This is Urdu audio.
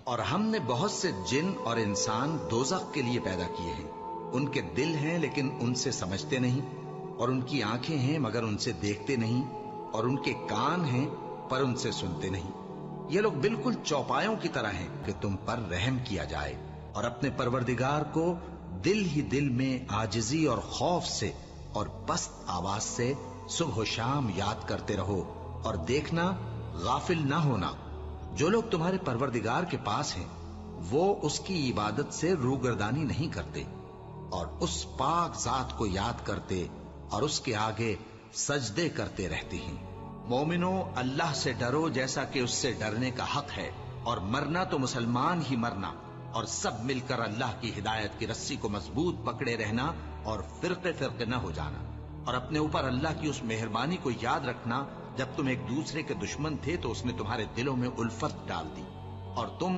اور ہم نے بہت سے جن اور انسان دوزخ کے لیے پیدا کیے ہیں، ان کے دل ہیں لیکن ان سے سمجھتے نہیں، اور ان کی آنکھیں ہیں مگر ان سے دیکھتے نہیں، اور ان کے کان ہیں پر ان سے سنتے نہیں۔ یہ لوگ بالکل چوپایوں کی طرح ہیں کہ تم پر رحم کیا جائے، اور اپنے پروردگار کو دل ہی دل میں عاجزی اور خوف سے اور پست آواز سے صبح و شام یاد کرتے رہو، اور دیکھنا غافل نہ ہونا۔ جو لوگ تمہارے پروردگار کے پاس ہیں وہ اس کی عبادت سے روگردانی نہیں کرتے، اور اس پاک ذات کو یاد کرتے اور اس کے آگے سجدے کرتے رہتے ہیں۔ مومنو، اللہ سے ڈرو جیسا کہ اس سے ڈرنے کا حق ہے، اور مرنا تو مسلمان ہی مرنا، اور سب مل کر اللہ کی ہدایت کی رسی کو مضبوط پکڑے رہنا اور فرقے فرقے نہ ہو جانا، اور اپنے اوپر اللہ کی اس مہربانی کو یاد رکھنا جب تم ایک دوسرے کے دشمن تھے تو اس نے تمہارے دلوں میں الفت ڈال دی، اور تم